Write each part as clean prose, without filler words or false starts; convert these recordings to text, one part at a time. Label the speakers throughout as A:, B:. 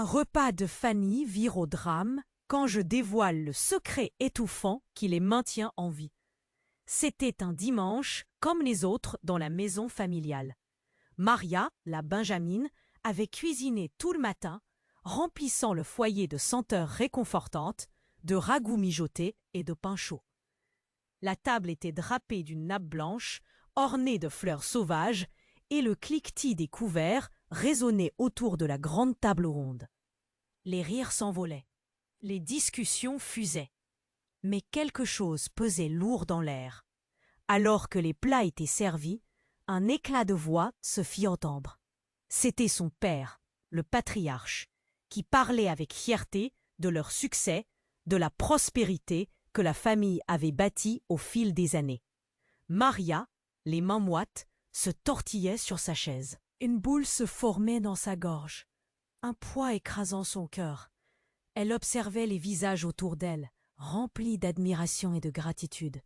A: repas de Fanny vire au drame quand je dévoile le secret étouffant qui les maintient en vie. C'était un dimanche comme les autres dans la maison familiale. Maria, la Benjamine, avait cuisiné tout le matin, remplissant le foyer de senteurs réconfortantes, de ragoûts mijotés et de pain chaud. La table était drapée d'une nappe blanche, ornée de fleurs sauvages, et le cliquetis des couverts résonnait autour de la grande table ronde. Les rires s'envolaient, les discussions fusaient. Mais quelque chose pesait lourd dans l'air. Alors que les plats étaient servis, un éclat de voix se fit entendre. C'était son père, le patriarche, qui parlait avec fierté de leur succès, de la prospérité que la famille avait bâtie au fil des années. Maria, les mains moites, se tortillait sur sa chaise. Une boule se formait dans sa gorge, un poids écrasant son cœur. Elle observait les visages autour d'elle, remplis d'admiration et de gratitude,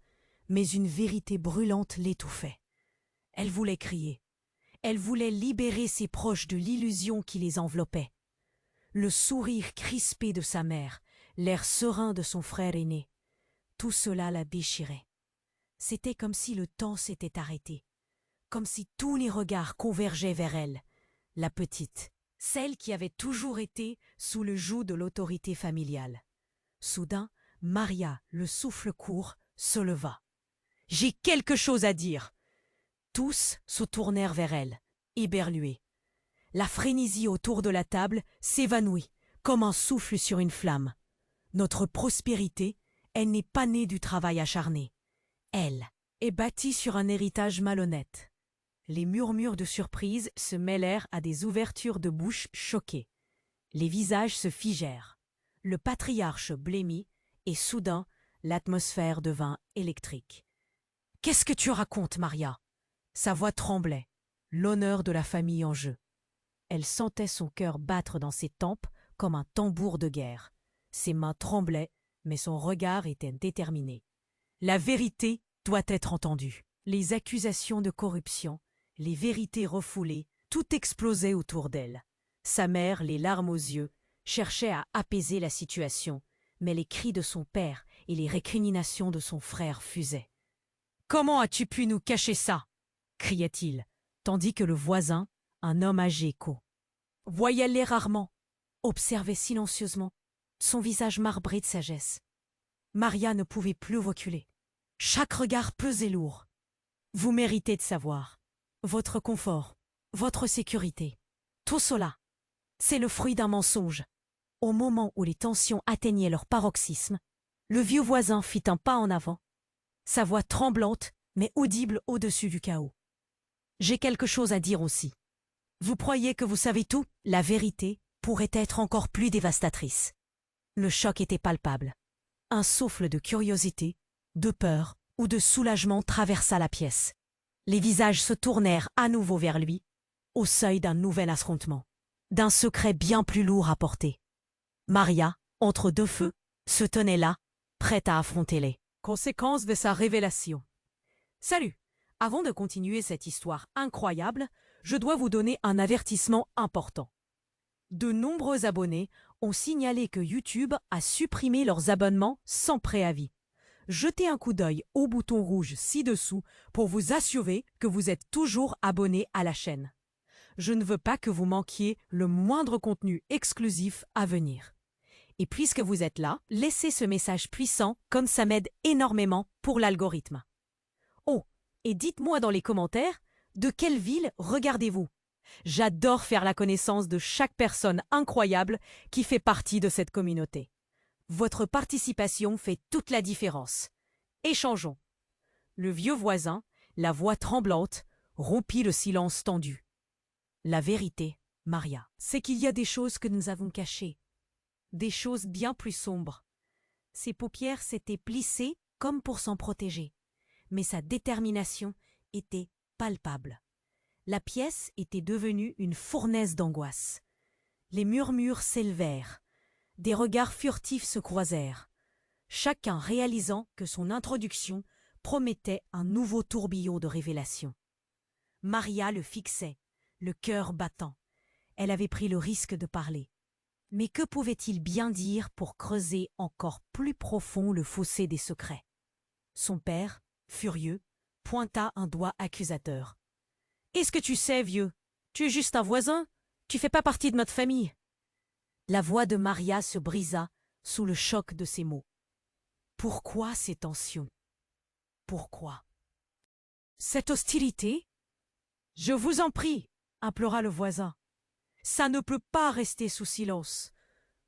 A: mais une vérité brûlante l'étouffait. Elle voulait crier. Elle voulait libérer ses proches de l'illusion qui les enveloppait. Le sourire crispé de sa mère, l'air serein de son frère aîné, tout cela la déchirait. C'était comme si le temps s'était arrêté, comme si tous les regards convergeaient vers elle, la petite, celle qui avait toujours été sous le joug de l'autorité familiale. Soudain, Maria, le souffle court, se leva. « J'ai quelque chose à dire !» Tous se tournèrent vers elle, éberlués. La frénésie autour de la table s'évanouit, comme un souffle sur une flamme. Notre prospérité, elle n'est pas née du travail acharné. Elle est bâtie sur un héritage malhonnête. Les murmures de surprise se mêlèrent à des ouvertures de bouche choquées. Les visages se figèrent. Le patriarche blêmit, et soudain, l'atmosphère devint électrique. « Qu'est-ce que tu racontes, Maria ?» Sa voix tremblait, l'honneur de la famille en jeu. Elle sentait son cœur battre dans ses tempes comme un tambour de guerre. Ses mains tremblaient, mais son regard était déterminé. La vérité doit être entendue. Les accusations de corruption, les vérités refoulées, tout explosait autour d'elle. Sa mère, les larmes aux yeux, cherchait à apaiser la situation, mais les cris de son père et les récriminations de son frère fusaient. « Comment as-tu pu nous cacher ça ?» criait-il, tandis que le voisin, un homme âgé, voyait-les rarement, observait silencieusement, son visage marbré de sagesse. Maria ne pouvait plus reculer. Chaque regard pesait lourd. Vous méritez de savoir. Votre confort, votre sécurité, tout cela, c'est le fruit d'un mensonge. Au moment où les tensions atteignaient leur paroxysme, le vieux voisin fit un pas en avant, sa voix tremblante mais audible au-dessus du chaos. J'ai quelque chose à dire aussi. Vous croyez que vous savez tout? La vérité pourrait être encore plus dévastatrice. Le choc était palpable. Un souffle de curiosité, de peur ou de soulagement traversa la pièce. Les visages se tournèrent à nouveau vers lui, au seuil d'un nouvel affrontement, d'un secret bien plus lourd à porter. Maria, entre deux feux, se tenait là, prête à affronter les conséquences de sa révélation. Salut! Avant de continuer cette histoire incroyable, je dois vous donner un avertissement important. De nombreux abonnés ont signalé que YouTube a supprimé leurs abonnements sans préavis. Jetez un coup d'œil au bouton rouge ci-dessous pour vous assurer que vous êtes toujours abonné à la chaîne. Je ne veux pas que vous manquiez le moindre contenu exclusif à venir. Et puisque vous êtes là, laissez ce message puissant comme ça m'aide énormément pour l'algorithme. Oh, et dites-moi dans les commentaires, de quelle ville regardez-vous? J'adore faire la connaissance de chaque personne incroyable qui fait partie de cette communauté. Votre participation fait toute la différence. Échangeons. Le vieux voisin, la voix tremblante, rompit le silence tendu. La vérité, Maria, c'est qu'il y a des choses que nous avons cachées. Des choses bien plus sombres. Ses paupières s'étaient plissées comme pour s'en protéger. Mais sa détermination était palpable. La pièce était devenue une fournaise d'angoisse. Les murmures s'élevèrent. Des regards furtifs se croisèrent, chacun réalisant que son introduction promettait un nouveau tourbillon de révélations. Maria le fixait, le cœur battant. Elle avait pris le risque de parler. Mais que pouvait-il bien dire pour creuser encore plus profond le fossé des secrets? Son père, furieux, pointa un doigt accusateur. « Est-ce que tu sais, vieux? Tu es juste un voisin. Tu fais pas partie de notre famille. » La voix de Maria se brisa sous le choc de ces mots. Pourquoi ces tensions? Pourquoi cette hostilité? Je vous en prie, implora le voisin. Ça ne peut pas rester sous silence.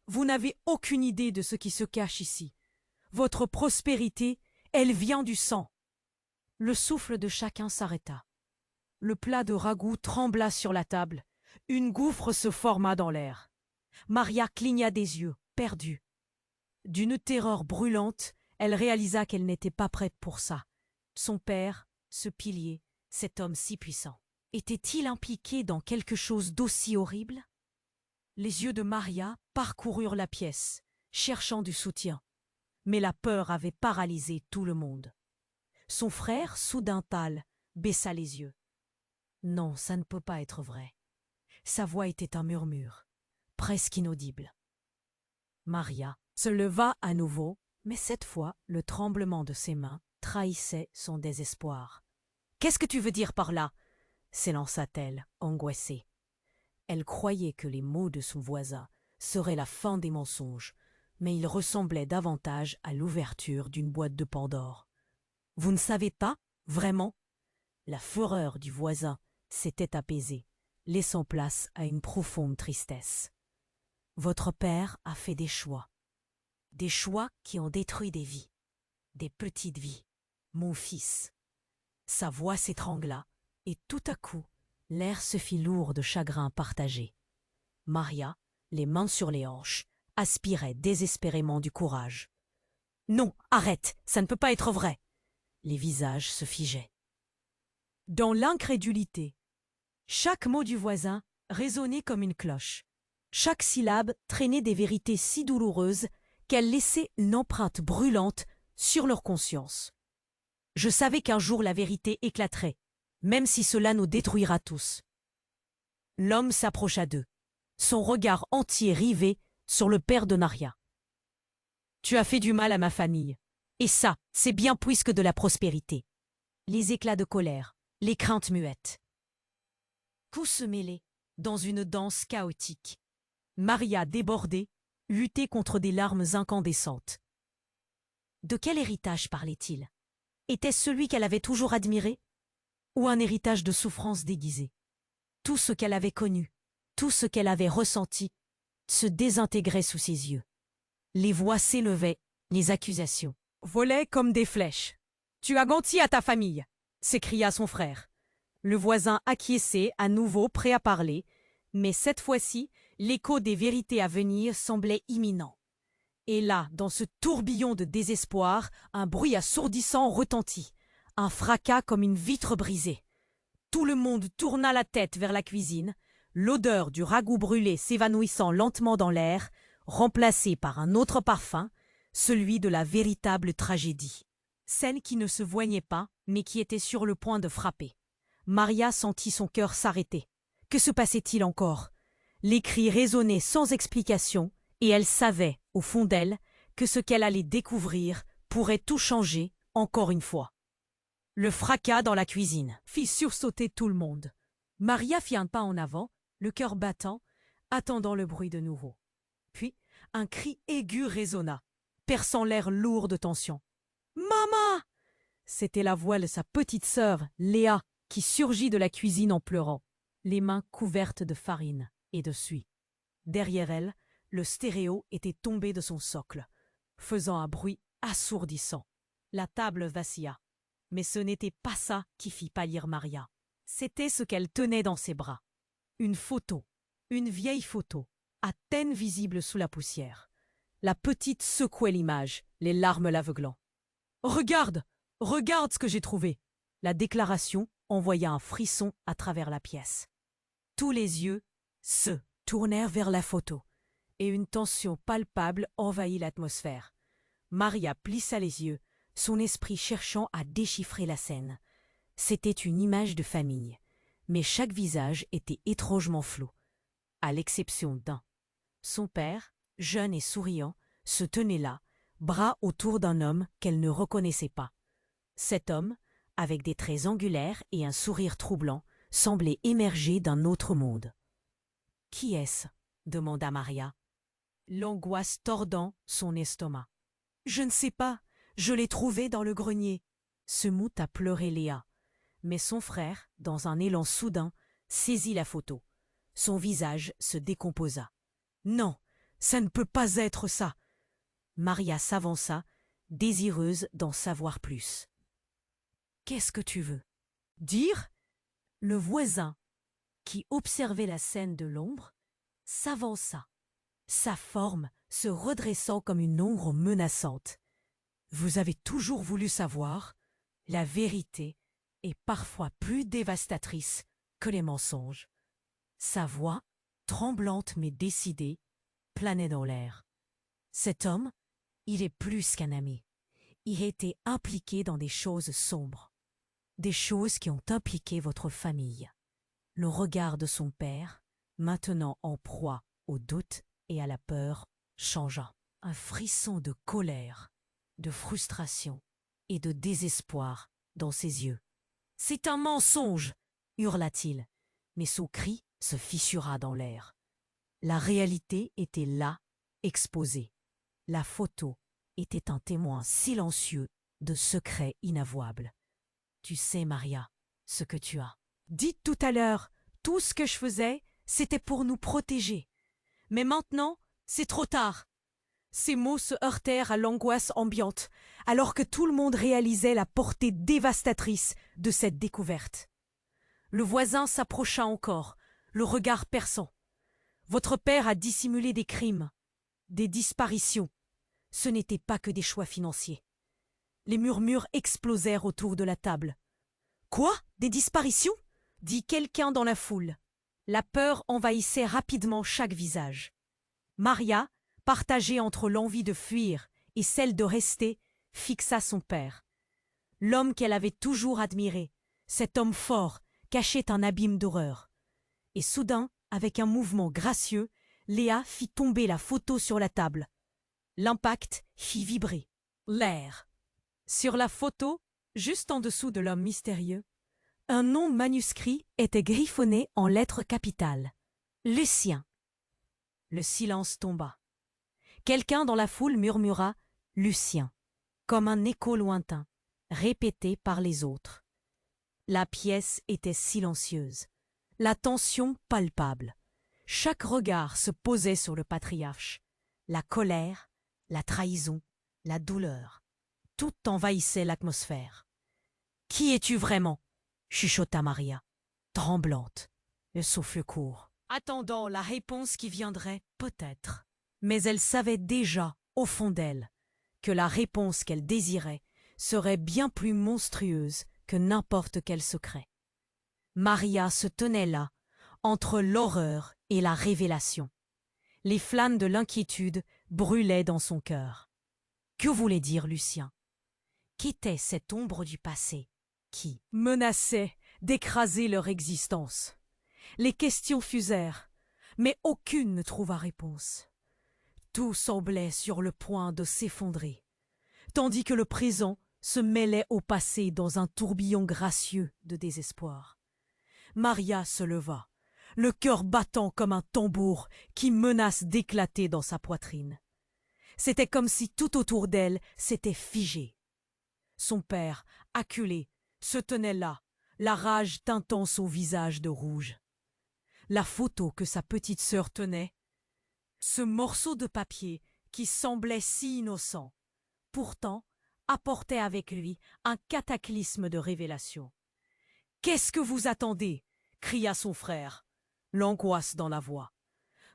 A: Vous n'avez aucune idée de ce qui se cache ici. Votre prospérité, elle vient du sang. Le souffle de chacun s'arrêta. Le plat de ragoût trembla sur la table. Une gouffre se forma dans l'air. Maria cligna des yeux, perdue. D'une terreur brûlante, elle réalisa qu'elle n'était pas prête pour ça. Son père, ce pilier, cet homme si puissant, était-il impliqué dans quelque chose d'aussi horrible? Les yeux de Maria parcoururent la pièce, cherchant du soutien. Mais la peur avait paralysé tout le monde. Son frère, soudain pâle, baissa les yeux. Non, ça ne peut pas être vrai. Sa voix était un murmure, presque inaudible. Maria se leva à nouveau, mais cette fois, le tremblement de ses mains trahissait son désespoir. « Qu'est-ce que tu veux dire par là ?» s'élança-t-elle, angoissée. Elle croyait que les mots de son voisin seraient la fin des mensonges, mais ils ressemblaient davantage à l'ouverture d'une boîte de Pandore. « Vous ne savez pas, vraiment ?» La fureur du voisin s'était apaisée, laissant place à une profonde tristesse. « Votre père a fait des choix qui ont détruit des vies, des petites vies, mon fils. » Sa voix s'étrangla, et tout à coup, l'air se fit lourd de chagrin partagé. Maria, les mains sur les hanches, aspirait désespérément du courage. « Non, arrête, ça ne peut pas être vrai !» Les visages se figeaient. Dans l'incrédulité, chaque mot du voisin résonnait comme une cloche. Chaque syllabe traînait des vérités si douloureuses qu'elles laissaient une empreinte brûlante sur leur conscience. Je savais qu'un jour la vérité éclaterait, même si cela nous détruira tous. L'homme s'approcha d'eux, son regard entier rivé sur le père de Maria. « Tu as fait du mal à ma famille, et ça, c'est bien plus que de la prospérité. » Les éclats de colère, les craintes muettes. Coups se mêlaient dans une danse chaotique. Maria, débordée, luttait contre des larmes incandescentes. De quel héritage parlait-il? Était-ce celui qu'elle avait toujours admiré? Ou un héritage de souffrance déguisée? Tout ce qu'elle avait connu, tout ce qu'elle avait ressenti, se désintégrait sous ses yeux. Les voix s'élevaient, les accusations volaient comme des flèches. « Tu as menti à ta famille !» s'écria son frère. Le voisin acquiesçait, à nouveau prêt à parler, mais cette fois-ci, l'écho des vérités à venir semblait imminent. Et là, dans ce tourbillon de désespoir, un bruit assourdissant retentit, un fracas comme une vitre brisée. Tout le monde tourna la tête vers la cuisine, l'odeur du ragoût brûlé s'évanouissant lentement dans l'air, remplacée par un autre parfum, celui de la véritable tragédie. Scène qui ne se voyait pas, mais qui était sur le point de frapper. Maria sentit son cœur s'arrêter. Que se passait-il encore? Les cris résonnaient sans explication, et elle savait, au fond d'elle, que ce qu'elle allait découvrir pourrait tout changer, encore une fois. Le fracas dans la cuisine fit sursauter tout le monde. Maria fit un pas en avant, le cœur battant, attendant le bruit de nouveau. Puis, un cri aigu résonna, perçant l'air lourd de tension. « Maman !» C'était la voix de sa petite sœur, Léa, qui surgit de la cuisine en pleurant, les mains couvertes de farine et de suie. Derrière elle, le stéréo était tombé de son socle, faisant un bruit assourdissant. La table vacilla. Mais ce n'était pas ça qui fit pâlir Maria. C'était ce qu'elle tenait dans ses bras. Une photo, une vieille photo, à peine visible sous la poussière. La petite secouait l'image, les larmes l'aveuglant. « Regarde! Regarde ce que j'ai trouvé !» La déclaration envoya un frisson à travers la pièce. Tous les yeux se tournèrent vers la photo, et une tension palpable envahit l'atmosphère. Maria plissa les yeux, son esprit cherchant à déchiffrer la scène. C'était une image de famille, mais chaque visage était étrangement flou, à l'exception d'un. Son père, jeune et souriant, se tenait là, bras autour d'un homme qu'elle ne reconnaissait pas. Cet homme, avec des traits angulaires et un sourire troublant, semblait émerger d'un autre monde. « Qui est-ce » demanda Maria, l'angoisse tordant son estomac. « Je ne sais pas, je l'ai trouvé dans le grenier. » Se mit à pleurer Léa. Mais son frère, dans un élan soudain, saisit la photo. Son visage se décomposa. « Non, ça ne peut pas être ça !» Maria s'avança, désireuse d'en savoir plus. « Qu'est-ce que tu veux ?»« Dire ?» Le voisin, qui observait la scène de l'ombre, s'avança, sa forme se redressant comme une ombre menaçante. « Vous avez toujours voulu savoir, la vérité est parfois plus dévastatrice que les mensonges. » Sa voix, tremblante mais décidée, planait dans l'air. Cet homme, il est plus qu'un ami. Il était impliqué dans des choses sombres, des choses qui ont impliqué votre famille. Le regard de son père, maintenant en proie au doute et à la peur, changea. Un frisson de colère, de frustration et de désespoir dans ses yeux. « C'est un mensonge !» hurla-t-il, mais son cri se fissura dans l'air. La réalité était là, exposée. La photo était un témoin silencieux de secrets inavouables. « Tu sais, Maria, ce que tu as. Dites tout à l'heure, tout ce que je faisais, c'était pour nous protéger. Mais maintenant, c'est trop tard. » Ces mots se heurtèrent à l'angoisse ambiante, alors que tout le monde réalisait la portée dévastatrice de cette découverte. Le voisin s'approcha encore, le regard perçant. « Votre père a dissimulé des crimes, des disparitions. Ce n'étaient pas que des choix financiers. » Les murmures explosèrent autour de la table. « Quoi? Des disparitions ?» dit quelqu'un dans la foule. La peur envahissait rapidement chaque visage. Maria, partagée entre l'envie de fuir et celle de rester, fixa son père. L'homme qu'elle avait toujours admiré, cet homme fort, cachait un abîme d'horreur. Et soudain, avec un mouvement gracieux, Léa fit tomber la photo sur la table. L'impact fit vibrer l'air. Sur la photo, juste en dessous de l'homme mystérieux, un nom manuscrit était griffonné en lettres capitales. Lucien. Le silence tomba. Quelqu'un dans la foule murmura « Lucien », comme un écho lointain, répété par les autres. La pièce était silencieuse, la tension palpable. Chaque regard se posait sur le patriarche. La colère, la trahison, la douleur. Tout envahissait l'atmosphère. « Qui es-tu vraiment ?» chuchota Maria, tremblante, le souffle court, attendant la réponse qui viendrait peut-être. Mais elle savait déjà, au fond d'elle, que la réponse qu'elle désirait serait bien plus monstrueuse que n'importe quel secret. Maria se tenait là, entre l'horreur et la révélation. Les flammes de l'inquiétude brûlaient dans son cœur. Que voulait dire Lucien? Qu'était cette ombre du passé qui menaçait d'écraser leur existence? Les questions fusèrent, mais aucune ne trouva réponse. Tout semblait sur le point de s'effondrer, tandis que le présent se mêlait au passé dans un tourbillon gracieux de désespoir. Maria se leva, le cœur battant comme un tambour qui menace d'éclater dans sa poitrine. C'était comme si tout autour d'elle s'était figé. Son père, acculé, se tenait là, la rage teintant son visage de rouge. La photo que sa petite sœur tenait, ce morceau de papier qui semblait si innocent, pourtant apportait avec lui un cataclysme de révélation. « Qu'est-ce que vous attendez ?» cria son frère, l'angoisse dans la voix,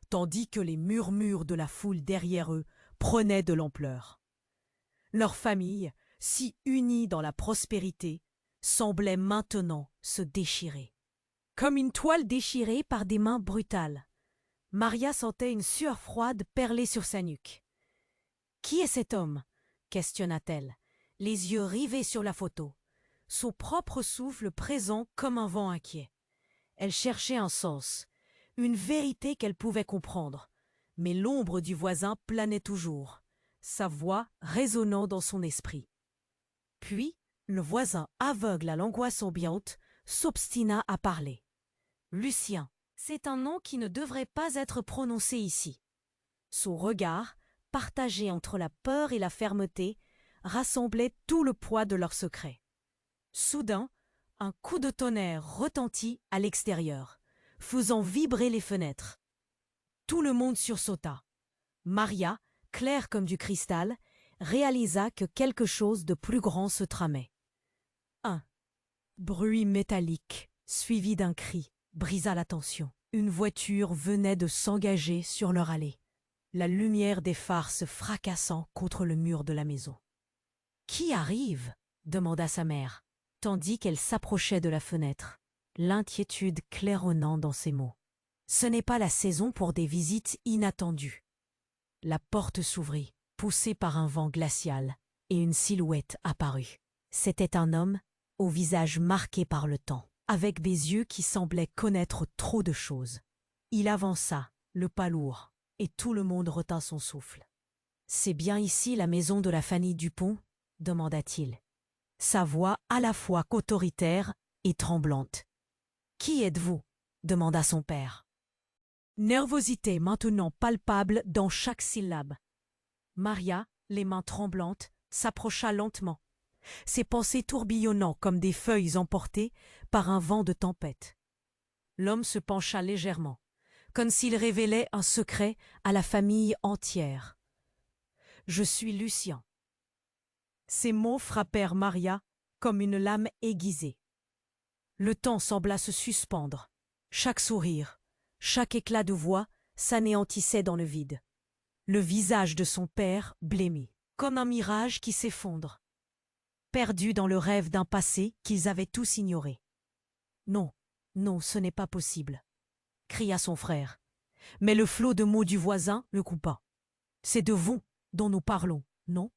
A: tandis que les murmures de la foule derrière eux prenaient de l'ampleur. Leur famille, si unie dans la prospérité, semblait maintenant se déchirer. Comme une toile déchirée par des mains brutales. Maria sentait une sueur froide perler sur sa nuque. « Qui est cet homme ?» questionna-t-elle, les yeux rivés sur la photo, son propre souffle présent comme un vent inquiet. Elle cherchait un sens, une vérité qu'elle pouvait comprendre, Mais l'ombre du voisin planait toujours, sa voix résonnant dans son esprit. Puis, le voisin, aveugle à l'angoisse ambiante, s'obstina à parler. « Lucien, c'est un nom qui ne devrait pas être prononcé ici. » Son regard, partagé entre la peur et la fermeté, rassemblait tout le poids de leur secret. Soudain, un coup de tonnerre retentit à l'extérieur, faisant vibrer les fenêtres. Tout le monde sursauta. Maria, claire comme du cristal, réalisa que quelque chose de plus grand se tramait. Un bruit métallique, suivi d'un cri, brisa la tension. Une voiture venait de s'engager sur leur allée, la lumière des phares se fracassant contre le mur de la maison. « Qui arrive ?» demanda sa mère, tandis qu'elle s'approchait de la fenêtre, l'inquiétude claironnant dans ses mots. Ce n'est pas la saison pour des visites inattendues. La porte s'ouvrit, poussée par un vent glacial, et une silhouette apparut. C'était un homme, au visage marqué par le temps, avec des yeux qui semblaient connaître trop de choses. Il avança, le pas lourd, et tout le monde retint son souffle. « C'est bien ici la maison de la famille Dupont ?» demanda-t-il, sa voix à la fois qu'autoritaire et tremblante. « Qui êtes-vous » demanda son père. Nervosité maintenant palpable dans chaque syllabe. Maria, les mains tremblantes, s'approcha lentement, ses pensées tourbillonnant comme des feuilles emportées par un vent de tempête. L'homme se pencha légèrement, comme s'il révélait un secret à la famille entière. « Je suis Lucien. » Ces mots frappèrent Maria comme une lame aiguisée. Le temps sembla se suspendre. Chaque sourire, chaque éclat de voix s'anéantissait dans le vide. Le visage de son père blêmit, comme un mirage qui s'effondre, perdu dans le rêve d'un passé qu'ils avaient tous ignoré. « Non, non, ce n'est pas possible !» cria son frère. Mais le flot de mots du voisin le coupa. « C'est de vous dont nous parlons, non ?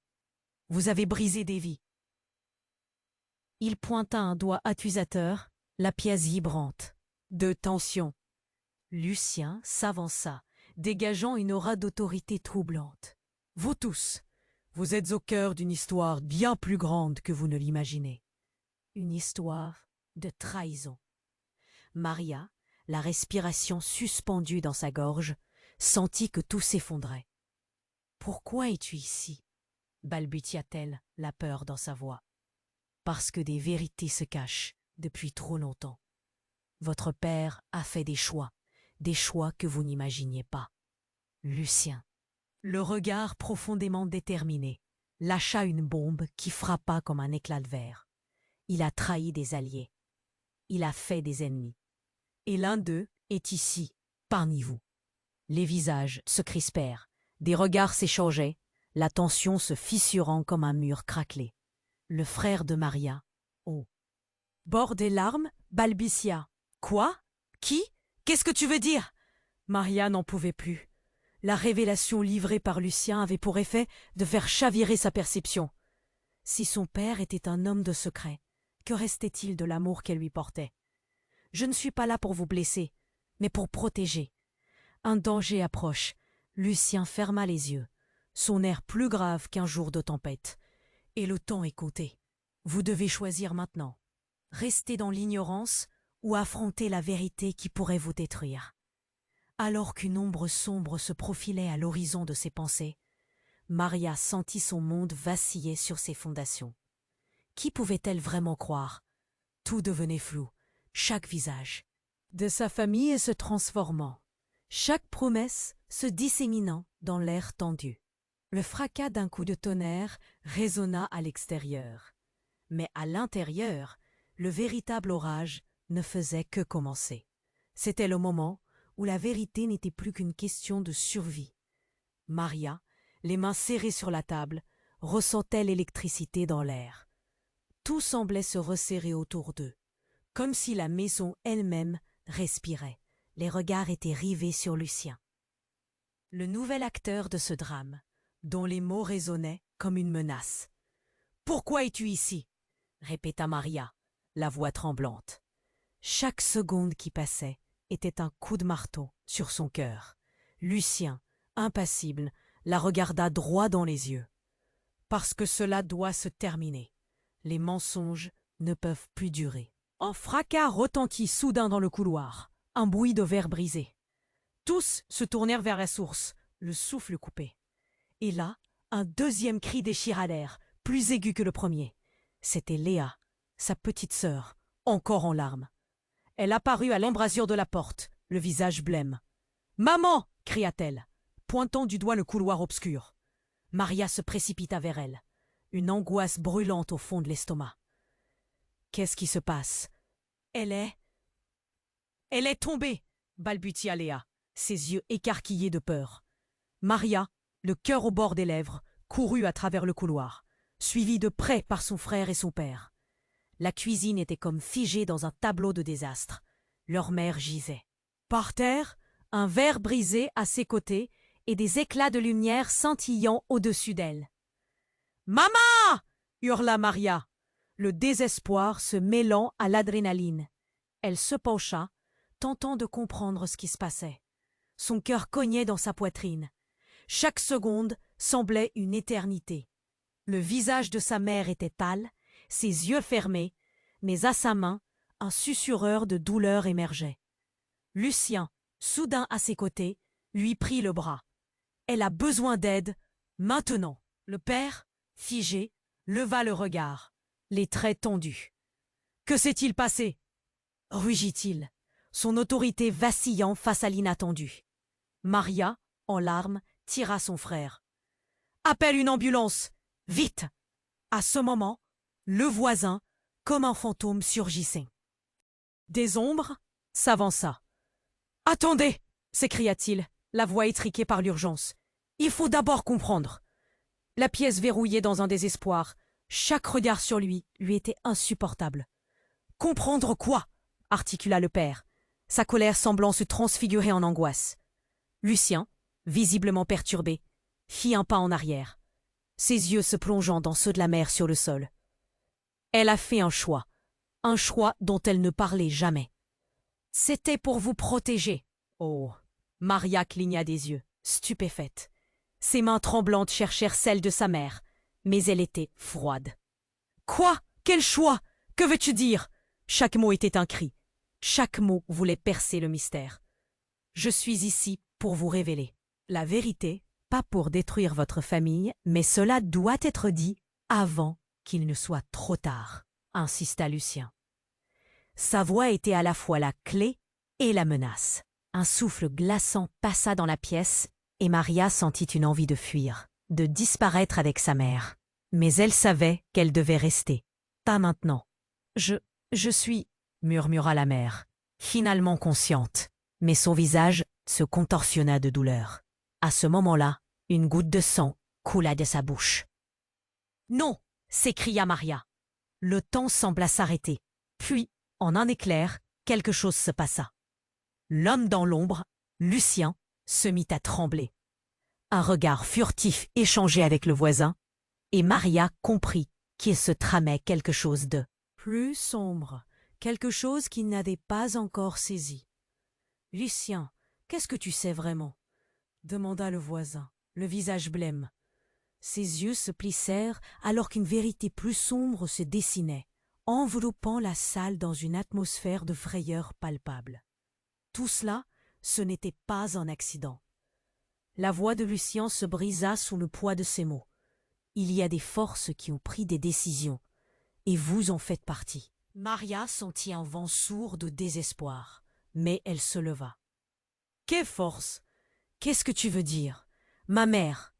A: Vous avez brisé des vies. » Il pointa un doigt accusateur, la pièce vibrante, de tension. Lucien s'avança, dégageant une aura d'autorité troublante. « Vous tous, vous êtes au cœur d'une histoire bien plus grande que vous ne l'imaginez. Une histoire de trahison. » Maria, la respiration suspendue dans sa gorge, sentit que tout s'effondrait. « Pourquoi es-tu ici ?» balbutia-t-elle, la peur dans sa voix. « Parce que des vérités se cachent depuis trop longtemps. Votre père a fait des choix que vous n'imaginiez pas. » Lucien, le regard profondément déterminé, lâcha une bombe qui frappa comme un éclat de verre. Il a trahi des alliés. Il a fait des ennemis. Et l'un d'eux est ici, parmi vous. Les visages se crispèrent, des regards s'échangeaient, la tension se fissurant comme un mur craquelé. Le frère de Maria, au bord des larmes, balbutia. « Quoi ? Qui ? Qu'est-ce que tu veux dire ?» Maria n'en pouvait plus. La révélation livrée par Lucien avait pour effet de faire chavirer sa perception. Si son père était un homme de secret, que restait-il de l'amour qu'elle lui portait ? « Je ne suis pas là pour vous blesser, mais pour protéger. » Un danger approche. Lucien ferma les yeux, son air plus grave qu'un jour de tempête. « Et le temps est compté. Vous devez choisir maintenant. Rester dans l'ignorance ou affronter la vérité qui pourrait vous détruire. » Alors qu'une ombre sombre se profilait à l'horizon de ses pensées, Maria sentit son monde vaciller sur ses fondations. Qui pouvait-elle vraiment croire ? Tout devenait flou, chaque visage de sa famille se transformant, chaque promesse se disséminant dans l'air tendu. Le fracas d'un coup de tonnerre résonna à l'extérieur. Mais à l'intérieur, le véritable orage ne faisait que commencer. C'était le moment où la vérité n'était plus qu'une question de survie. Maria, les mains serrées sur la table, ressentait l'électricité dans l'air. Tout semblait se resserrer autour d'eux, comme si la maison elle-même respirait. Les regards étaient rivés sur Lucien. Le nouvel acteur de ce drame, dont les mots résonnaient comme une menace. « Pourquoi es-tu ici ?» répéta Maria, la voix tremblante. Chaque seconde qui passait était un coup de marteau sur son cœur. Lucien, impassible, la regarda droit dans les yeux. Parce que cela doit se terminer. Les mensonges ne peuvent plus durer. Un fracas retentit soudain dans le couloir, un bruit de verre brisé. Tous se tournèrent vers la source, le souffle coupé. Et là, un deuxième cri déchira l'air, plus aigu que le premier. C'était Léa, sa petite sœur, encore en larmes. Elle apparut à l'embrasure de la porte, le visage blême. « Maman !» cria-t-elle, pointant du doigt le couloir obscur. Maria se précipita vers elle, une angoisse brûlante au fond de l'estomac. « Qu'est-ce qui se passe ?»« Elle est tombée !» balbutia Léa, ses yeux écarquillés de peur. Maria, le cœur au bord des lèvres, courut à travers le couloir, suivie de près par son frère et son père. La cuisine était comme figée dans un tableau de désastre. Leur mère gisait. Par terre, un verre brisé à ses côtés et des éclats de lumière scintillant au-dessus d'elle. « Maman !» hurla Maria, le désespoir se mêlant à l'adrénaline. Elle se pencha, tentant de comprendre ce qui se passait. Son cœur cognait dans sa poitrine. Chaque seconde semblait une éternité. Le visage de sa mère était pâle, ses yeux fermés, mais à sa main, un susurreur de douleur émergeait. Lucien, soudain à ses côtés, lui prit le bras. « Elle a besoin d'aide, maintenant !» Le père, figé, leva le regard, les traits tendus. « Que s'est-il passé ?» rugit-il, son autorité vacillant face à l'inattendu. Maria, en larmes, tira son frère. « Appelle une ambulance, vite !» À ce moment, le voisin, comme un fantôme, surgissait. Des ombres s'avança. « Attendez !» s'écria-t-il, la voix étriquée par l'urgence. « Il faut d'abord comprendre. » La pièce verrouillée dans un désespoir. Chaque regard sur lui était insupportable. « Comprendre quoi ?» articula le père, sa colère semblant se transfigurer en angoisse. Lucien, visiblement perturbé, fit un pas en arrière, ses yeux se plongeant dans ceux de la mère sur le sol. Elle a fait un choix dont elle ne parlait jamais. C'était pour vous protéger. Oh, Maria cligna des yeux, stupéfaite. Ses mains tremblantes cherchèrent celles de sa mère, mais elle était froide. Quoi? Quel choix? Que veux-tu dire? Chaque mot était un cri. Chaque mot voulait percer le mystère. Je suis ici pour vous révéler la vérité, pas pour détruire votre famille, mais cela doit être dit avant qu'il ne soit trop tard, insista Lucien. Sa voix était à la fois la clé et la menace. Un souffle glaçant passa dans la pièce et Maria sentit une envie de fuir, de disparaître avec sa mère. Mais elle savait qu'elle devait rester. Pas maintenant. Je suis, murmura la mère, finalement consciente, mais son visage se contorsionna de douleur. À ce moment-là, une goutte de sang coula de sa bouche. Non, s'écria Maria. Le temps sembla s'arrêter. Puis, en un éclair, quelque chose se passa. L'homme dans l'ombre, Lucien, se mit à trembler. Un regard furtif échangé avec le voisin, et Maria comprit qu'il se tramait quelque chose de plus sombre, quelque chose qu'il n'avait pas encore saisi. « Lucien, qu'est-ce que tu sais vraiment ?» demanda le voisin, le visage blême. Ses yeux se plissèrent alors qu'une vérité plus sombre se dessinait, enveloppant la salle dans une atmosphère de frayeur palpable. Tout cela, ce n'était pas un accident. La voix de Lucien se brisa sous le poids de ses mots. Il y a des forces qui ont pris des décisions, et vous en faites partie. Maria sentit un vent sourd de désespoir, mais elle se leva. « Quelle force? Qu'est-ce que tu veux dire? Ma mère !»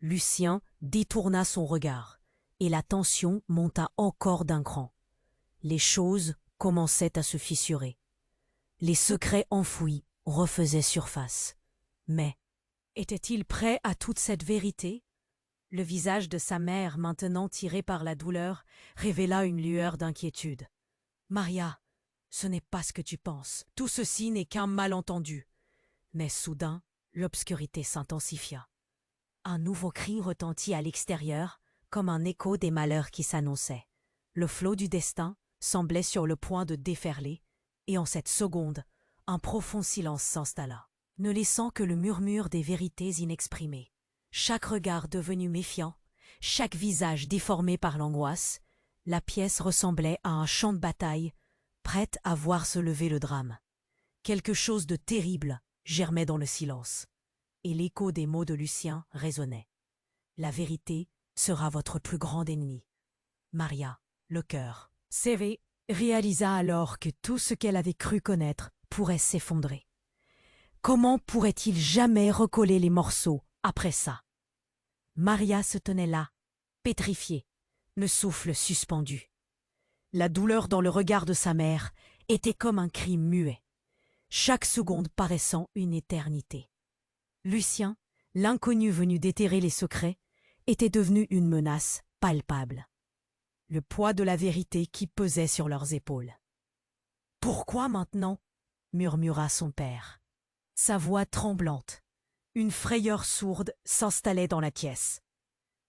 A: Lucien détourna son regard, et la tension monta encore d'un cran. Les choses commençaient à se fissurer. Les secrets enfouis refaisaient surface. Mais était-il prêt à toute cette vérité? Le visage de sa mère, maintenant tiré par la douleur, révéla une lueur d'inquiétude. « Maria, ce n'est pas ce que tu penses. Tout ceci n'est qu'un malentendu. » Mais soudain, l'obscurité s'intensifia. Un nouveau cri retentit à l'extérieur, comme un écho des malheurs qui s'annonçaient. Le flot du destin semblait sur le point de déferler, et en cette seconde, un profond silence s'installa. ne laissant que le murmure des vérités inexprimées. Chaque regard devenu méfiant, chaque visage déformé par l'angoisse, la pièce ressemblait à un champ de bataille, prête à voir se lever le drame. Quelque chose de terrible germait dans le silence, et l'écho des mots de Lucien résonnait. La vérité sera votre plus grand ennemi. Maria, le cœur serré, réalisa alors que tout ce qu'elle avait cru connaître pourrait s'effondrer. Comment pourrait-il jamais recoller les morceaux après ça? Maria se tenait là, pétrifiée, le souffle suspendu. La douleur dans le regard de sa mère était comme un cri muet, chaque seconde paraissant une éternité. Lucien, l'inconnu venu déterrer les secrets, était devenu une menace palpable. Le poids de la vérité qui pesait sur leurs épaules. « Pourquoi maintenant ?» murmura son père. Sa voix tremblante. Une frayeur sourde s'installait dans la pièce.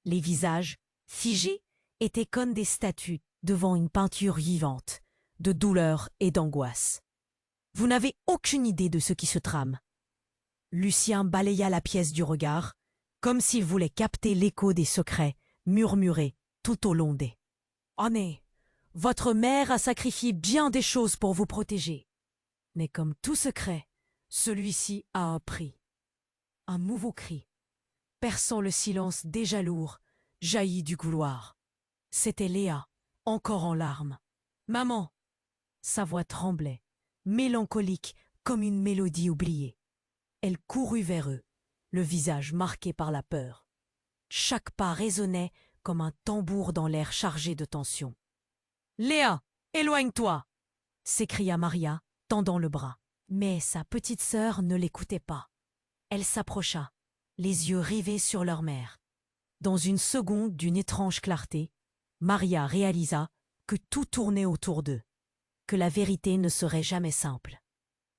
A: Les visages, figés, étaient comme des statues devant une peinture vivante, de douleur et d'angoisse. Vous n'avez aucune idée de ce qui se trame. Lucien balaya la pièce du regard, comme s'il voulait capter l'écho des secrets murmurés tout au long des. Année, votre mère a sacrifié bien des choses pour vous protéger. Mais comme tout secret, celui-ci a un prix. Un nouveau cri, perçant le silence déjà lourd, jaillit du couloir. C'était Léa, encore en larmes. « Maman !» Sa voix tremblait, mélancolique comme une mélodie oubliée. Elle courut vers eux, le visage marqué par la peur. Chaque pas résonnait comme un tambour dans l'air chargé de tension. « Léa, éloigne-toi !» s'écria Maria, tendant le bras. Mais sa petite sœur ne l'écoutait pas. Elle s'approcha, les yeux rivés sur leur mère. Dans une seconde d'une étrange clarté, Maria réalisa que tout tournait autour d'eux, que la vérité ne serait jamais simple.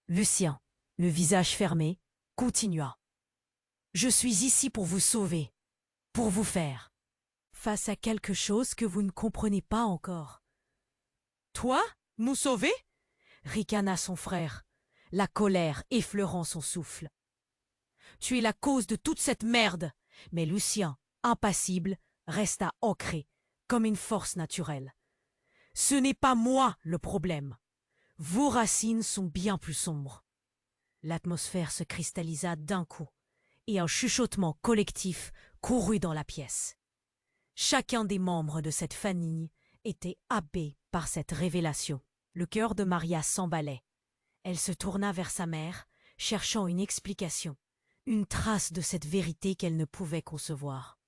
A: Lucien, le visage fermé, continua. « Je suis ici pour vous sauver, pour vous faire. Face à quelque chose que vous ne comprenez pas encore. »« Toi, nous sauver ?» ricana son frère, la colère effleurant son souffle. « Tu es la cause de toute cette merde !» Mais Lucien, impassible, resta ancré, comme une force naturelle. « Ce n'est pas moi le problème. Vos racines sont bien plus sombres. » L'atmosphère se cristallisa d'un coup, et un chuchotement collectif courut dans la pièce. Chacun des membres de cette famille était happé par cette révélation. Le cœur de Maria s'emballait. Elle se tourna vers sa mère, cherchant une explication, une trace de cette vérité qu'elle ne pouvait concevoir.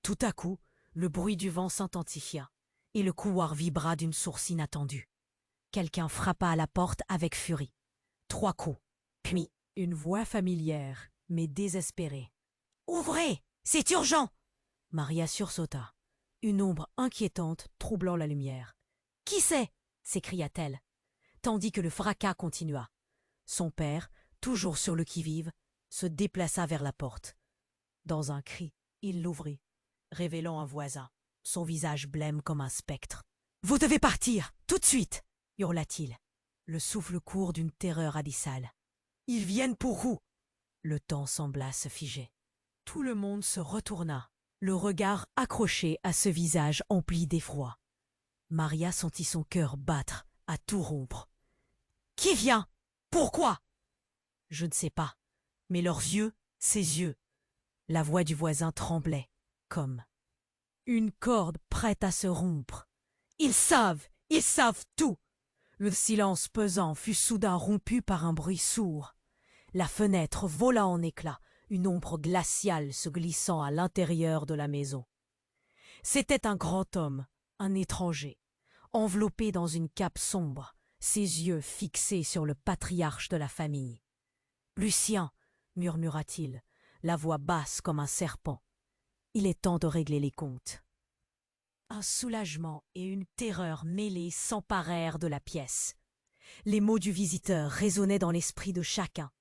A: Tout à coup, le bruit du vent s'intensifia, et le couloir vibra d'une source inattendue. Quelqu'un frappa à la porte avec furie. 3 coups, puis une voix familière, mais désespérée. « Ouvrez, c'est urgent !» Maria sursauta, une ombre inquiétante troublant la lumière. « Qui c'est ?» s'écria-t-elle, tandis que le fracas continua. Son père, toujours sur le qui-vive, se déplaça vers la porte. Dans un cri, il l'ouvrit, révélant un voisin, son visage blême comme un spectre. « Vous devez partir, tout de suite !» hurla-t-il, le souffle court d'une terreur abyssale. « Ils viennent pour vous !» Le temps sembla se figer. Tout le monde se retourna, le regard accroché à ce visage empli d'effroi. Maria sentit son cœur battre, à tout rompre. « Qui vient? Pourquoi ?» Je ne sais pas, mais leurs yeux, ses yeux. La voix du voisin tremblait, comme une corde prête à se rompre. Ils savent tout. Le silence pesant fut soudain rompu par un bruit sourd. La fenêtre vola en éclats, une ombre glaciale se glissant à l'intérieur de la maison. C'était un grand homme, un étranger, enveloppé dans une cape sombre, ses yeux fixés sur le patriarche de la famille. « Lucien !» murmura-t-il, la voix basse comme un serpent. « Il est temps de régler les comptes. » Un soulagement et une terreur mêlées s'emparèrent de la pièce. Les mots du visiteur résonnaient dans l'esprit de chacun.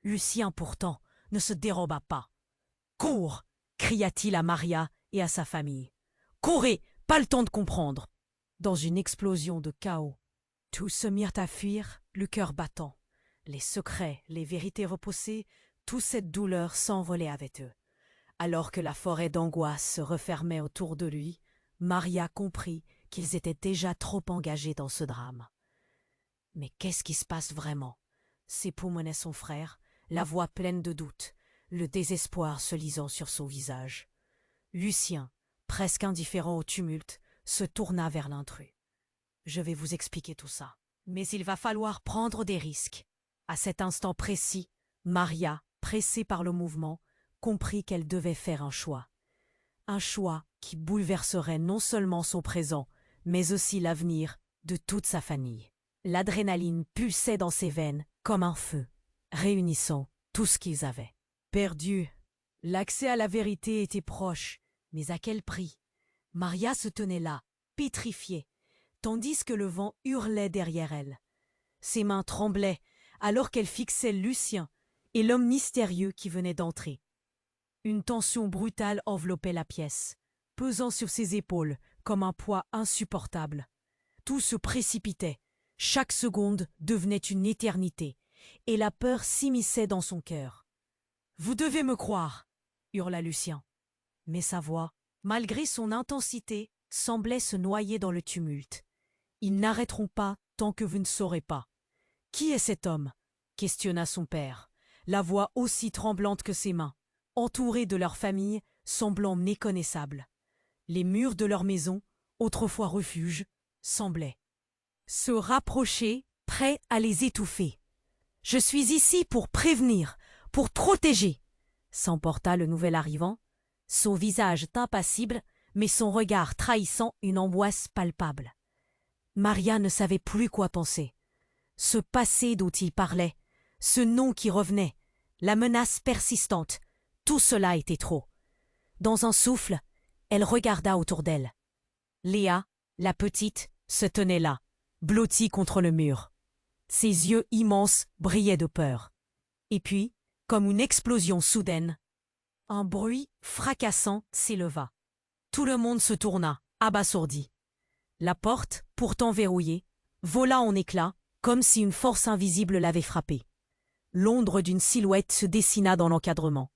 A: Lucien, pourtant, ne se déroba pas. « Cours !» cria-t-il à Maria et à sa famille. « Courez, pas le temps de comprendre !» Dans une explosion de chaos, tous se mirent à fuir, le cœur battant, Les secrets, les vérités repoussées, toute cette douleur s'envolait avec eux. Alors que la forêt d'angoisse se refermait autour de lui, Maria comprit qu'ils étaient déjà trop engagés dans ce drame. Mais qu'est-ce qui se passe vraiment? S'époumonait son frère, la voix pleine de doute, le désespoir se lisant sur son visage. Lucien, presque indifférent au tumulte, se tourna vers l'intrus. « Je vais vous expliquer tout ça, mais il va falloir prendre des risques. » À cet instant précis, Maria, pressée par le mouvement, comprit qu'elle devait faire un choix. Un choix qui bouleverserait non seulement son présent, mais aussi l'avenir de toute sa famille. L'adrénaline pulsait dans ses veines comme un feu, réunissant tout ce qu'ils avaient. Perdu, l'accès à la vérité était proche, mais à quel prix? Maria se tenait là, pétrifiée, tandis que le vent hurlait derrière elle. Ses mains tremblaient alors qu'elle fixait Lucien et l'homme mystérieux qui venait d'entrer. Une tension brutale enveloppait la pièce, pesant sur ses épaules comme un poids insupportable. Tout se précipitait, chaque seconde devenait une éternité, et la peur s'immisçait dans son cœur. « Vous devez me croire !» hurla Lucien. Mais sa voix, malgré son intensité, semblait se noyer dans le tumulte. « Ils n'arrêteront pas tant que vous ne saurez pas. »« Qui est cet homme ?» questionna son père, la voix aussi tremblante que ses mains, entourés de leur famille, semblant méconnaissables. Les murs de leur maison, autrefois refuge, semblaient se rapprocher, prêts à les étouffer. « Je suis ici pour prévenir, pour protéger !» s'emporta le nouvel arrivant, son visage impassible, mais son regard trahissant une angoisse palpable. Maria ne savait plus quoi penser. Ce passé dont il parlait, ce nom qui revenait, la menace persistante, tout cela était trop. Dans un souffle, elle regarda autour d'elle. Léa, la petite, se tenait là, blottie contre le mur. Ses yeux immenses brillaient de peur. Et puis, comme une explosion soudaine, un bruit fracassant s'éleva. Tout le monde se tourna, abasourdi. La porte, pourtant verrouillée, vola en éclats, comme si une force invisible l'avait frappée. L'ombre d'une silhouette se dessina dans l'encadrement.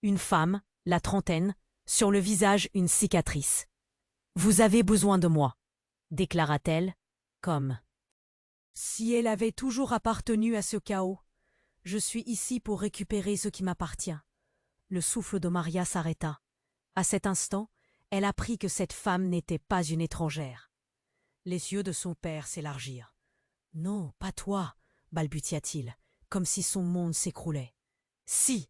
A: Une femme, la trentaine, sur le visage une cicatrice. « Vous avez besoin de moi », déclara-t-elle, comme si elle avait toujours appartenu à ce chaos. « Je suis ici pour récupérer ce qui m'appartient. » Le souffle de Maria s'arrêta. À cet instant, elle apprit que cette femme n'était pas une étrangère. Les yeux de son père s'élargirent. « Non, pas toi, » balbutia-t-il, comme si son monde s'écroulait. « Si !»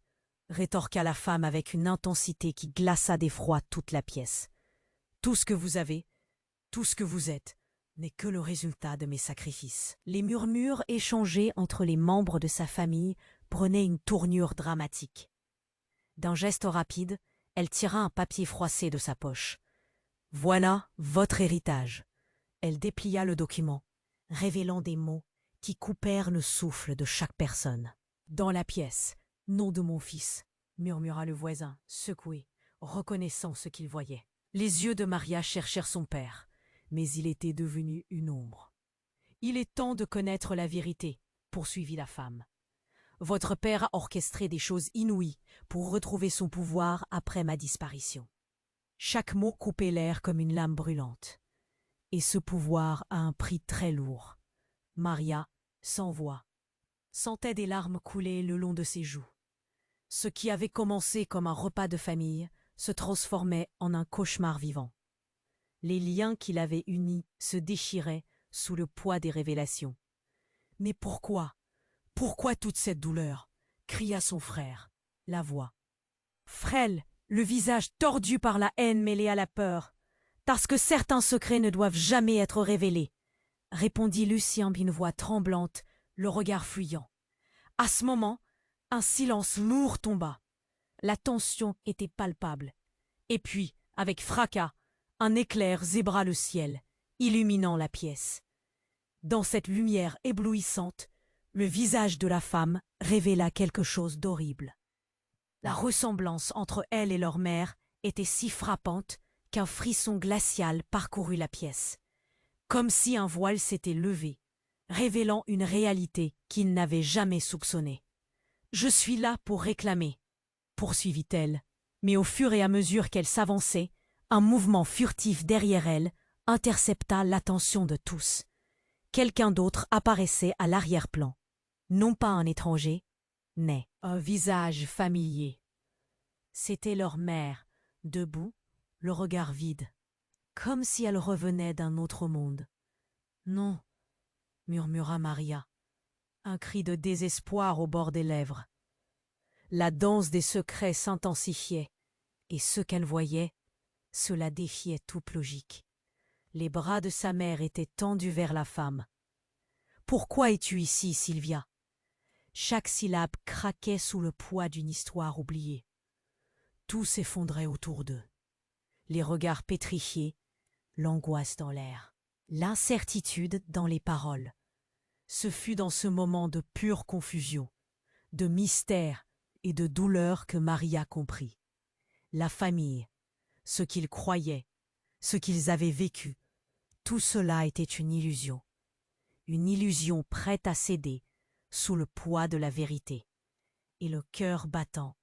A: rétorqua la femme avec une intensité qui glaça d'effroi toute la pièce. « Tout ce que vous avez, tout ce que vous êtes, n'est que le résultat de mes sacrifices. » Les murmures échangés entre les membres de sa famille prenaient une tournure dramatique. D'un geste rapide, elle tira un papier froissé de sa poche. « Voilà votre héritage. » Elle déplia le document, révélant des mots qui coupèrent le souffle de chaque personne. « Dans la pièce, nom de mon fils, » murmura le voisin, secoué, reconnaissant ce qu'il voyait. Les yeux de Maria cherchèrent son père, mais il était devenu une ombre. « Il est temps de connaître la vérité, » poursuivit la femme. « Votre père a orchestré des choses inouïes pour retrouver son pouvoir après ma disparition. » Chaque mot coupait l'air comme une lame brûlante. Et ce pouvoir a un prix très lourd. Maria, sans voix, sentait des larmes couler le long de ses joues. Ce qui avait commencé comme un repas de famille se transformait en un cauchemar vivant. Les liens qui l'avaient unis se déchiraient sous le poids des révélations. « Mais pourquoi? Pourquoi toute cette douleur ?» cria son frère, la voix frêle, le visage tordu par la haine mêlée à la peur. « Parce que certains secrets ne doivent jamais être révélés, » répondit Lucien d'une voix tremblante, le regard fuyant. À ce moment, un silence lourd tomba. La tension était palpable. Et puis, avec fracas, un éclair zébra le ciel, illuminant la pièce. Dans cette lumière éblouissante, le visage de la femme révéla quelque chose d'horrible. La ressemblance entre elle et leur mère était si frappante qu'un frisson glacial parcourut la pièce, comme si un voile s'était levé, révélant une réalité qu'ils n'avaient jamais soupçonnée. « Je suis là pour réclamer », poursuivit-elle, mais au fur et à mesure qu'elle s'avançait, un mouvement furtif derrière elle intercepta l'attention de tous. Quelqu'un d'autre apparaissait à l'arrière-plan. Non pas un étranger, mais un visage familier. C'était leur mère, debout, le regard vide, comme si elle revenait d'un autre monde. « Non, » murmura Maria, un cri de désespoir au bord des lèvres. La danse des secrets s'intensifiait, et ce qu'elle voyait, cela défiait toute logique. Les bras de sa mère étaient tendus vers la femme. « Pourquoi es-tu ici, Sylvia ?» Chaque syllabe craquait sous le poids d'une histoire oubliée. Tout s'effondrait autour d'eux. Les regards pétrifiés, l'angoisse dans l'air, l'incertitude dans les paroles. Ce fut dans ce moment de pure confusion, de mystère et de douleur que Maria comprit. La famille, ce qu'ils croyaient, ce qu'ils avaient vécu, tout cela était une illusion prête à céder sous le poids de la vérité. Et le cœur battant,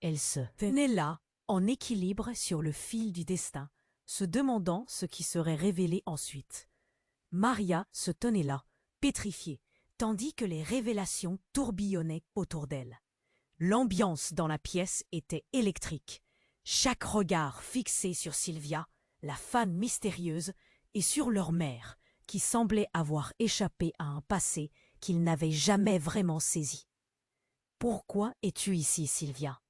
A: elle se tenait là, en équilibre sur le fil du destin, se demandant ce qui serait révélé ensuite. Maria se tenait là, pétrifiée, tandis que les révélations tourbillonnaient autour d'elle. L'ambiance dans la pièce était électrique. Chaque regard fixé sur Sylvia, la femme mystérieuse, et sur leur mère, qui semblait avoir échappé à un passé qu'ils n'avaient jamais vraiment saisi. « Pourquoi es-tu ici, Sylvia ?»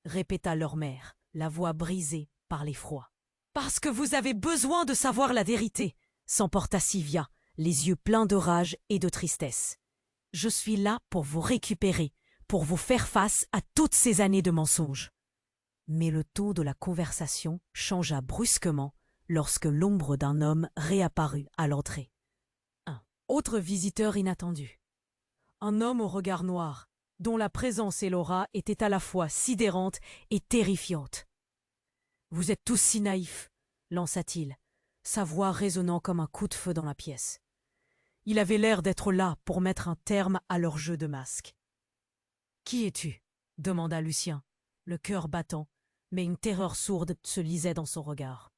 A: répéta leur mère, la voix brisée par l'effroi. « Parce que vous avez besoin de savoir la vérité !» s'emporta Sylvia, les yeux pleins de rage et de tristesse. « Je suis là pour vous récupérer, pour vous faire face à toutes ces années de mensonges. » Mais le ton de la conversation changea brusquement lorsque l'ombre d'un homme réapparut à l'entrée. Un autre visiteur inattendu. Un homme au regard noir, dont la présence et l'aura étaient à la fois sidérantes et terrifiantes. « Vous êtes tous si naïfs, » lança-t-il, sa voix résonnant comme un coup de feu dans la pièce. Il avait l'air d'être là pour mettre un terme à leur jeu de masques. « Qui es-tu » demanda Lucien, le cœur battant, mais une terreur sourde se lisait dans son regard.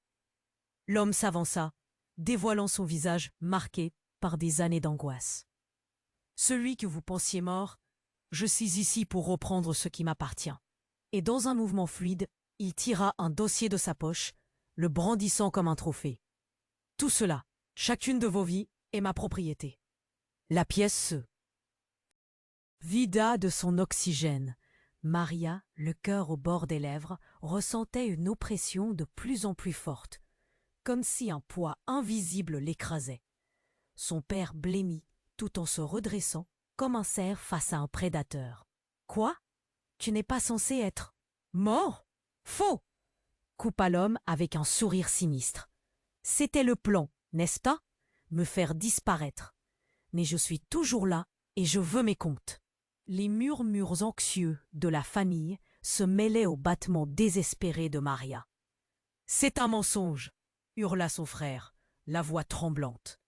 A: L'homme s'avança, dévoilant son visage marqué par des années d'angoisse. « Celui que vous pensiez mort, je suis ici pour reprendre ce qui m'appartient. » Et dans un mouvement fluide, il tira un dossier de sa poche, le brandissant comme un trophée. « Tout cela, chacune de vos vies, est ma propriété. » La pièce se vida de son oxygène. Maria, le cœur au bord des lèvres, ressentait une oppression de plus en plus forte, comme si un poids invisible l'écrasait. Son père blêmit, tout en se redressant, comme un cerf face à un prédateur. « Quoi ? Tu n'es pas censé être mort ? Faux !» coupa l'homme avec un sourire sinistre. « C'était le plan, n'est-ce pas ? Me faire disparaître. Mais je suis toujours là et je veux mes comptes. » Les murmures anxieux de la famille se mêlaient aux battements désespérés de Maria. « C'est un mensonge !» hurla son frère, la voix tremblante.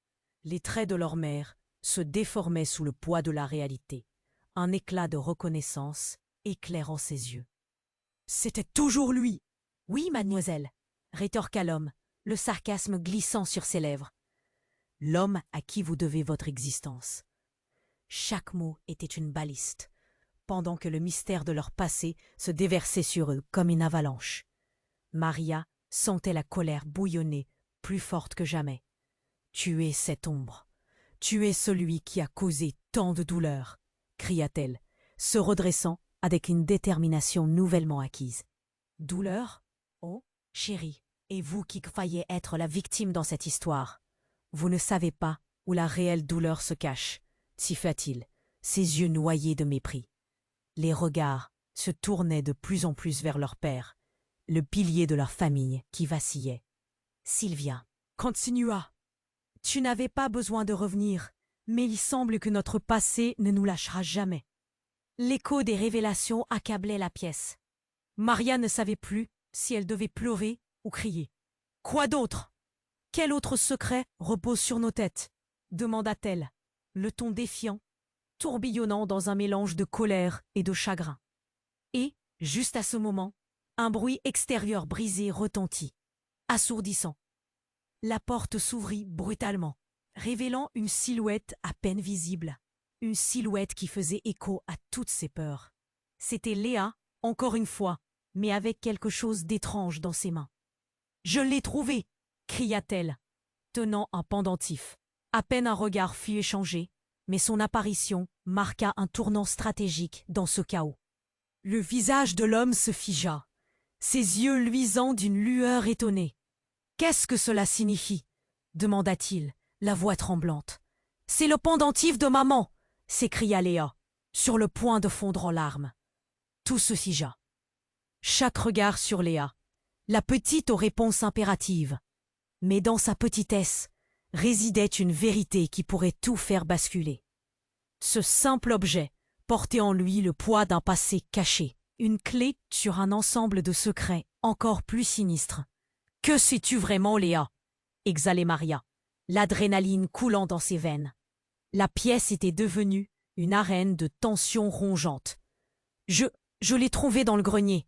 A: Les traits de leur mère se déformaient sous le poids de la réalité, un éclat de reconnaissance éclairant ses yeux. « C'était toujours lui !»« Oui, mademoiselle !» rétorqua l'homme, le sarcasme glissant sur ses lèvres. « L'homme à qui vous devez votre existence. » Chaque mot était une baliste, pendant que le mystère de leur passé se déversait sur eux comme une avalanche. Maria sentait la colère bouillonner, plus forte que jamais. « Tu es cette ombre. Tu es celui qui a causé tant de douleur, » cria-t-elle, se redressant avec une détermination nouvellement acquise. « Douleur ? Oh, chérie, et vous qui croyez être la victime dans cette histoire, vous ne savez pas où la réelle douleur se cache, » siffla-t-il, ses yeux noyés de mépris. Les regards se tournaient de plus en plus vers leur père, le pilier de leur famille qui vacillait. Sylvia continua. « Tu n'avais pas besoin de revenir, mais il semble que notre passé ne nous lâchera jamais. » L'écho des révélations accablait la pièce. Maria ne savait plus si elle devait pleurer ou crier. « Quoi d'autre ? Quel autre secret repose sur nos têtes ?» demanda-t-elle. le ton défiant, tourbillonnant dans un mélange de colère et de chagrin. Et, juste à ce moment, un bruit extérieur brisé retentit, assourdissant. La porte s'ouvrit brutalement, révélant une silhouette à peine visible, une silhouette qui faisait écho à toutes ses peurs. C'était Léa, encore une fois, mais avec quelque chose d'étrange dans ses mains. « Je l'ai trouvé !» cria-t-elle, tenant un pendentif. À peine un regard fut échangé, mais son apparition marqua un tournant stratégique dans ce chaos. Le visage de l'homme se figea, ses yeux luisants d'une lueur étonnée. « Qu'est-ce que cela signifie ?» demanda-t-il, la voix tremblante. « C'est le pendentif de maman !» s'écria Léa, sur le point de fondre en larmes. Tout se figea. Chaque regard sur Léa, la petite aux réponses impératives. Mais dans sa petitesse résidait une vérité qui pourrait tout faire basculer. Ce simple objet portait en lui le poids d'un passé caché, une clé sur un ensemble de secrets encore plus sinistres. « Que sais-tu vraiment, Léa ?» exhalait Maria, l'adrénaline coulant dans ses veines. La pièce était devenue une arène de tensions rongeantes. « Je l'ai trouvée dans le grenier.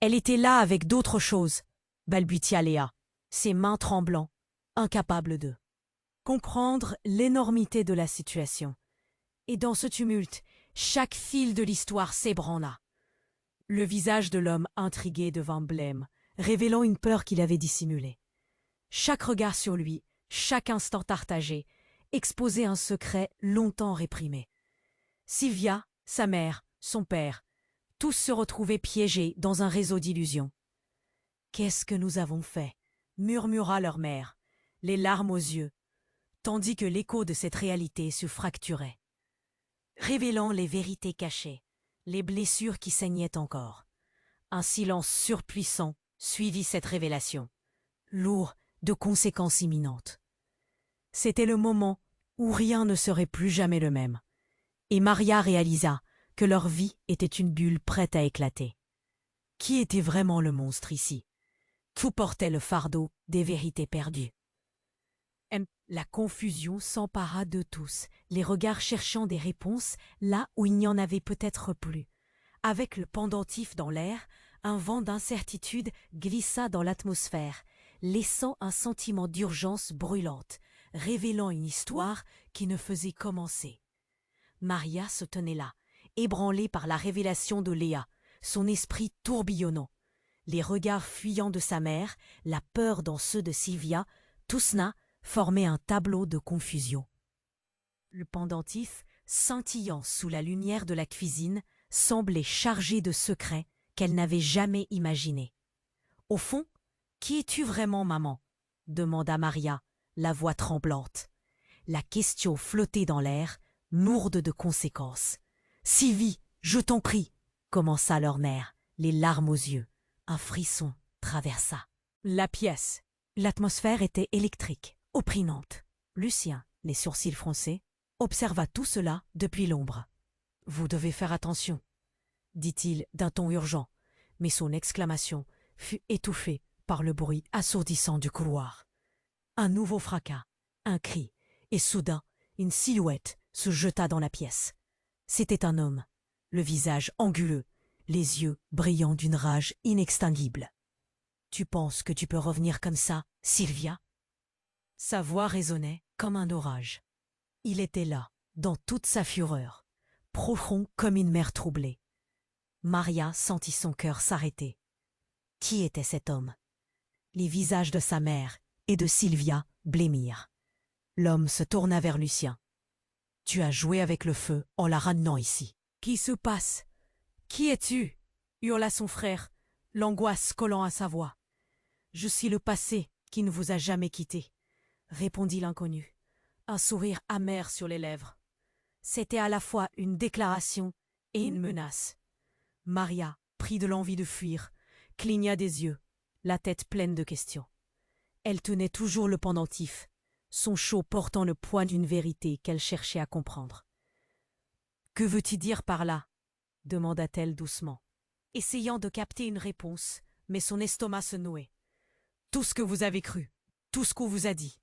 A: Elle était là avec d'autres choses, » balbutia Léa, ses mains tremblant, incapable de comprendre l'énormité de la situation. Et dans ce tumulte, chaque fil de l'histoire s'ébranla. Le visage de l'homme intrigué devint blême, révélant une peur qu'il avait dissimulée. Chaque regard sur lui, chaque instant partagé, exposait un secret longtemps réprimé. Sylvia, sa mère, son père, tous se retrouvaient piégés dans un réseau d'illusions. « Qu'est-ce que nous avons fait ?» murmura leur mère, les larmes aux yeux, tandis que l'écho de cette réalité se fracturait, révélant les vérités cachées, les blessures qui saignaient encore. Un silence surpuissant suivit cette révélation, lourd de conséquences imminentes. C'était le moment où rien ne serait plus jamais le même, et Maria réalisa que leur vie était une bulle prête à éclater. Qui était vraiment le monstre ici? Tout portait le fardeau des vérités perdues. La confusion s'empara de tous, les regards cherchant des réponses là où il n'y en avait peut-être plus. Avec le pendentif dans l'air, un vent d'incertitude glissa dans l'atmosphère, laissant un sentiment d'urgence brûlante, révélant une histoire qui ne faisait commencer. Maria se tenait là, ébranlée par la révélation de Léa, son esprit tourbillonnant. Les regards fuyants de sa mère, la peur dans ceux de Sylvia, tout cela formait un tableau de confusion. Le pendentif, scintillant sous la lumière de la cuisine, semblait chargé de secrets qu'elle n'avait jamais imaginés. « Au fond, qui es-tu vraiment, maman ?» demanda Maria, la voix tremblante. La question flottait dans l'air, lourde de conséquences. « Sylvie, je t'en prie !» commença leur mère, les larmes aux yeux. Un frisson traversa la pièce. L'atmosphère était électrique, opprimante. Lucien, les sourcils froncés, observa tout cela depuis l'ombre. « Vous devez faire attention, » dit-il d'un ton urgent, mais son exclamation fut étouffée par le bruit assourdissant du couloir. Un nouveau fracas, un cri, et soudain, une silhouette se jeta dans la pièce. C'était un homme, le visage anguleux, les yeux brillants d'une rage inextinguible. « Tu penses que tu peux revenir comme ça, Sylvia ?» Sa voix résonnait comme un orage. Il était là, dans toute sa fureur, profond comme une mer troublée. Maria sentit son cœur s'arrêter. Qui était cet homme? Les visages de sa mère et de Sylvia blêmirent. L'homme se tourna vers Lucien. « Tu as joué avec le feu en la ramenant ici. »« Qui se passe? Qui es-tu » hurla son frère, l'angoisse collant à sa voix. « Je suis le passé qui ne vous a jamais quitté, » répondit l'inconnu, un sourire amer sur les lèvres. C'était à la fois une déclaration et une menace. Maria, pris de l'envie de fuir, cligna des yeux, la tête pleine de questions. Elle tenait toujours le pendentif, son chaud portant le poids d'une vérité qu'elle cherchait à comprendre. « Que veux-tu dire par là ?» demanda-t-elle doucement, essayant de capter une réponse, mais son estomac se nouait. « Tout ce que vous avez cru, tout ce qu'on vous a dit,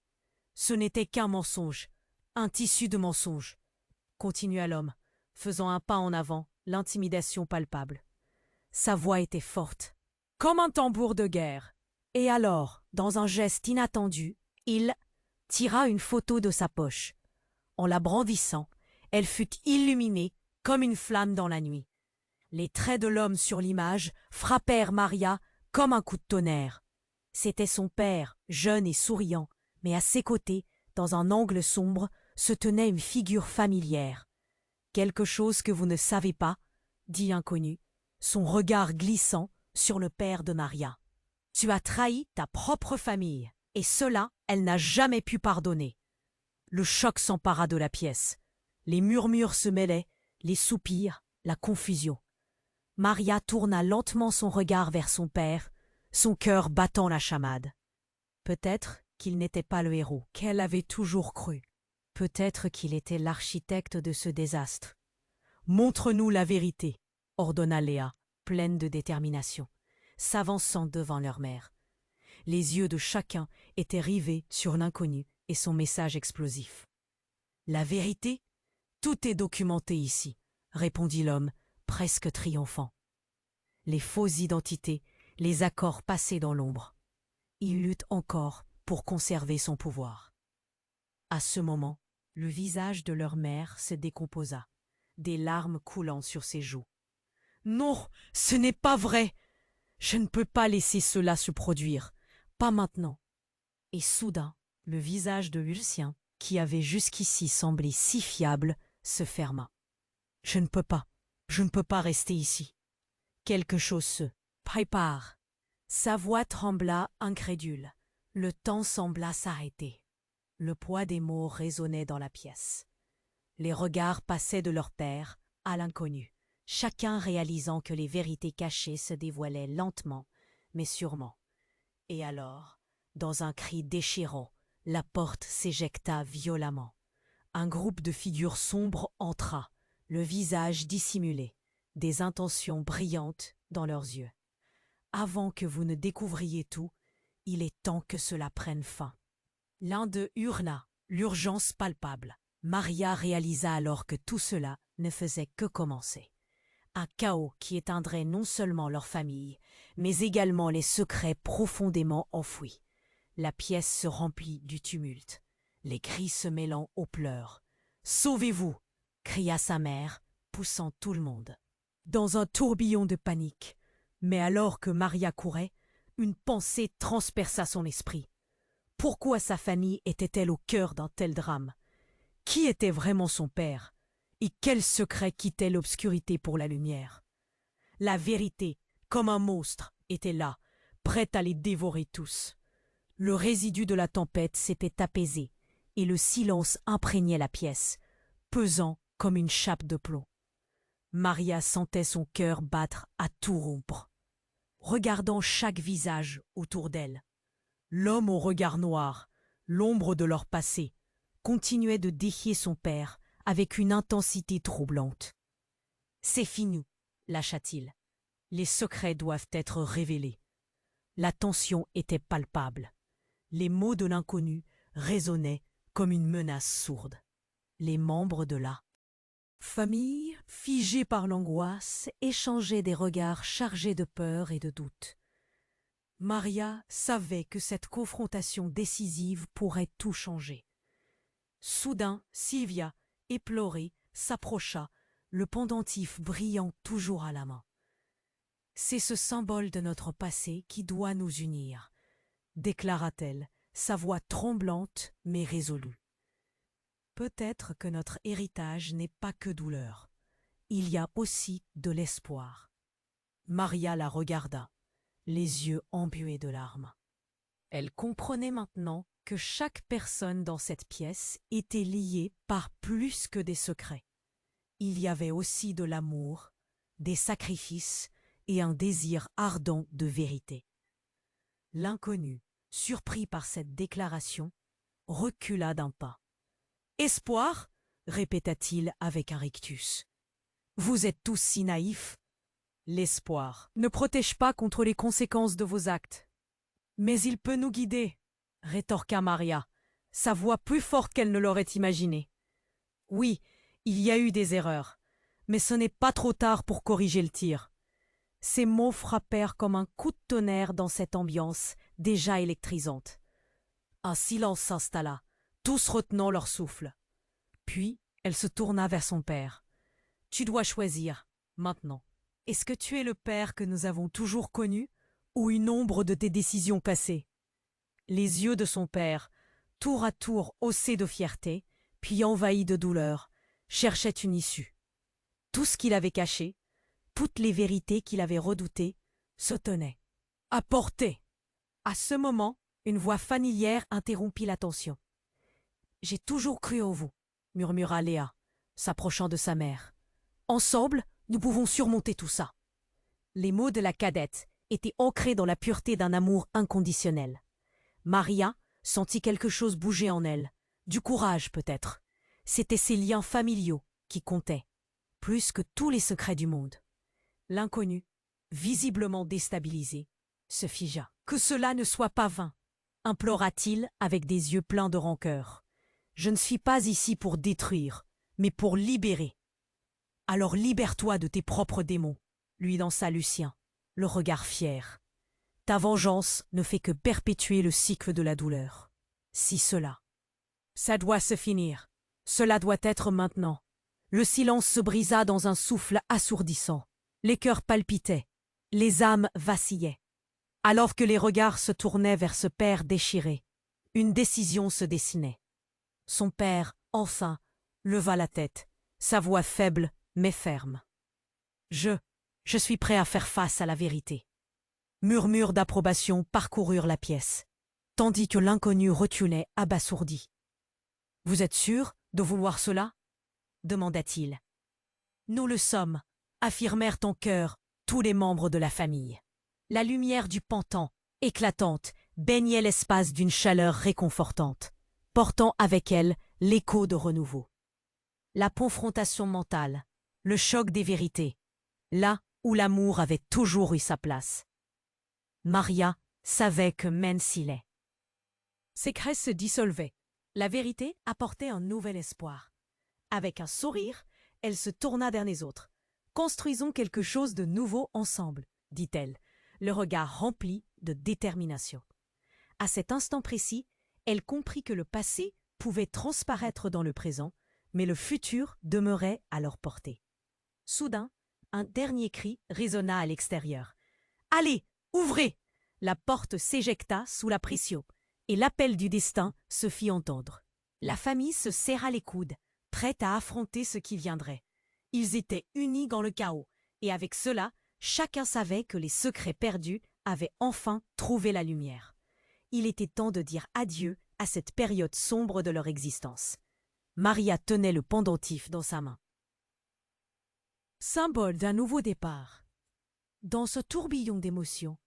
A: ce n'était qu'un mensonge, un tissu de mensonges. continua l'homme, faisant un pas en avant, l'intimidation palpable. Sa voix était forte, comme un tambour de guerre. Et alors, dans un geste inattendu, il tira une photo de sa poche. En la brandissant, elle fut illuminée comme une flamme dans la nuit. Les traits de l'homme sur l'image frappèrent Maria comme un coup de tonnerre. C'était son père, jeune et souriant, mais à ses côtés, dans un angle sombre, se tenait une figure familière. « Quelque chose que vous ne savez pas, » dit l'inconnu, son regard glissant sur le père de Maria. « Tu as trahi ta propre famille, et cela, elle n'a jamais pu pardonner. » Le choc s'empara de la pièce. Les murmures se mêlaient, les soupirs, la confusion. Maria tourna lentement son regard vers son père, son cœur battant la chamade. Peut-être qu'il n'était pas le héros qu'elle avait toujours cru. Peut-être qu'il était l'architecte de ce désastre. « Montre-nous la vérité », ordonna Léa, pleine de détermination, s'avançant devant leur mère. Les yeux de chacun étaient rivés sur l'inconnu et son message explosif. « La vérité ? Tout est documenté ici, » répondit l'homme, presque triomphant. Les fausses identités, les accords passés dans l'ombre. Il lutte encore pour conserver son pouvoir. À ce moment, le visage de leur mère se décomposa, des larmes coulant sur ses joues. « Non, ce n'est pas vrai! Je ne peux pas laisser cela se produire, pas maintenant. » Et soudain, le visage de Lucien, qui avait jusqu'ici semblé si fiable, se ferma. « Je ne peux pas rester ici. Quelque chose se prépare. » Sa voix trembla incrédule. Le temps sembla s'arrêter. Le poids des mots résonnait dans la pièce. Les regards passaient de leur père à l'inconnu, chacun réalisant que les vérités cachées se dévoilaient lentement, mais sûrement. Et alors, dans un cri déchirant, la porte s'éjecta violemment. Un groupe de figures sombres entra, le visage dissimulé, des intentions brillantes dans leurs yeux. Avant que vous ne découvriez tout, il est temps que cela prenne fin. L'un d'eux hurla, l'urgence palpable. Maria réalisa alors que tout cela ne faisait que commencer. Un chaos qui éteindrait non seulement leur famille, mais également les secrets profondément enfouis. La pièce se remplit du tumulte, les cris se mêlant aux pleurs. « Sauvez-vous » cria sa mère, poussant tout le monde. Dans un tourbillon de panique, mais alors que Maria courait, une pensée transperça son esprit. Pourquoi sa famille était-elle au cœur d'un tel drame? Qui était vraiment son père? Et quel secret quittait l'obscurité pour la lumière? La vérité, comme un monstre, était là, prête à les dévorer tous. Le résidu de la tempête s'était apaisé, et le silence imprégnait la pièce, pesant comme une chape de plomb. Maria sentait son cœur battre à tout rompre, regardant chaque visage autour d'elle. L'homme au regard noir, l'ombre de leur passé, continuait de défier son père avec une intensité troublante. « C'est fini » lâcha-t-il. « Les secrets doivent être révélés. » La tension était palpable. Les mots de l'inconnu résonnaient comme une menace sourde. Les membres de la famille, figés par l'angoisse, échangeaient des regards chargés de peur et de doute. Maria savait que cette confrontation décisive pourrait tout changer. Soudain, Sylvia, éplorée, s'approcha, le pendentif brillant toujours à la main. « C'est ce symbole de notre passé qui doit nous unir », déclara-t-elle, sa voix tremblante mais résolue. Peut-être que notre héritage n'est pas que douleur. Il y a aussi de l'espoir. Maria la regarda, les yeux embués de larmes. Elle comprenait maintenant que chaque personne dans cette pièce était liée par plus que des secrets. Il y avait aussi de l'amour, des sacrifices et un désir ardent de vérité. L'inconnu, surpris par cette déclaration, recula d'un pas. « Espoir » répéta-t-il avec un rictus. « Vous êtes tous si naïfs. L'espoir ne protège pas contre les conséquences de vos actes. Mais il peut nous guider, » rétorqua Maria, sa voix plus forte qu'elle ne l'aurait imaginé. « Oui, Il y a eu des erreurs, mais ce n'est pas trop tard pour corriger le tir. » Ces mots frappèrent comme un coup de tonnerre dans cette ambiance déjà électrisante. Un silence s'installa, tous retenant leur souffle. Puis, elle se tourna vers son père. « Tu dois choisir, maintenant. Est-ce que tu es le père que nous avons toujours connu, ou une ombre de tes décisions passées ?» Les yeux de son père, tour à tour haussés de fierté, puis envahis de douleur, cherchaient une issue. Tout ce qu'il avait caché, toutes les vérités qu'il avait redoutées, se tenaient, à portée. À ce moment, une voix familière interrompit l'attention. « J'ai toujours cru en vous, » murmura Léa, s'approchant de sa mère. « Ensemble, nous pouvons surmonter tout ça. » Les mots de la cadette étaient ancrés dans la pureté d'un amour inconditionnel. Maria sentit quelque chose bouger en elle, du courage peut-être. C'étaient ces liens familiaux qui comptaient, plus que tous les secrets du monde. L'inconnu, visiblement déstabilisé, se figea. « Que cela ne soit pas vain !» implora-t-il avec des yeux pleins de rancœur. « Je ne suis pas ici pour détruire, mais pour libérer. »« Alors libère-toi de tes propres démons », lui lança Lucien, le regard fier. « Ta vengeance ne fait que perpétuer le cycle de la douleur. Si cela. Ça doit se finir. Cela doit être maintenant. » Le silence se brisa dans un souffle assourdissant. Les cœurs palpitaient, les âmes vacillaient. Alors que les regards se tournaient vers ce père déchiré, une décision se dessinait. Son père, enfin, leva la tête, sa voix faible mais ferme. « Je suis prêt à faire face à la vérité. » Murmures d'approbation parcoururent la pièce, tandis que l'inconnu reculait abasourdi. « Vous êtes sûr de vouloir cela ?» demanda-t-il. « Nous le sommes, » affirmèrent en chœur tous les membres de la famille. La lumière du pantan, éclatante, baignait l'espace d'une chaleur réconfortante, portant avec elle l'écho de renouveau. La confrontation mentale, le choc des vérités, là où l'amour avait toujours eu sa place. Maria savait que Mensilais. Ses craisses se dissolvaient. La vérité apportait un nouvel espoir. Avec un sourire, elle se tourna vers les autres. « Construisons quelque chose de nouveau ensemble, » dit-elle, le regard rempli de détermination. À cet instant précis, elle comprit que le passé pouvait transparaître dans le présent, mais le futur demeurait à leur portée. Soudain, un dernier cri résonna à l'extérieur. « Allez, ouvrez !» La porte s'éjecta sous la pression, et l'appel du destin se fit entendre. La famille se serra les coudes, prête à affronter ce qui viendrait. Ils étaient unis dans le chaos, et avec cela, chacun savait que les secrets perdus avaient enfin trouvé la lumière. Il était temps de dire adieu à cette période sombre de leur existence. Maria tenait le pendentif dans sa main. Symbole d'un nouveau départ. Dans ce tourbillon d'émotions,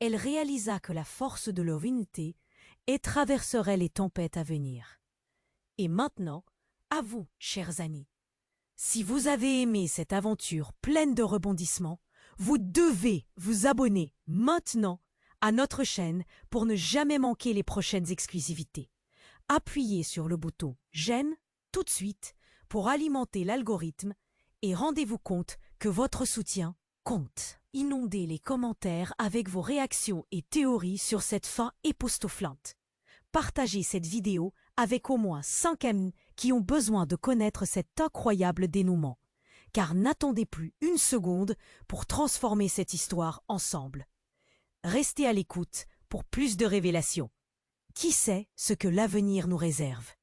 A: elle réalisa que la force de leur unité traverserait les tempêtes à venir. Et maintenant, à vous, chers amis. Si vous avez aimé cette aventure pleine de rebondissements, vous devez vous abonner maintenant à notre chaîne pour ne jamais manquer les prochaines exclusivités. Appuyez sur le bouton « J'aime » tout de suite pour alimenter l'algorithme et rendez-vous compte que votre soutien compte. Inondez les commentaires avec vos réactions et théories sur cette fin époustouflante. Partagez cette vidéo avec au moins 5 amis qui ont besoin de connaître cet incroyable dénouement. Car n'attendez plus une seconde pour transformer cette histoire ensemble. Restez à l'écoute pour plus de révélations. Qui sait ce que l'avenir nous réserve?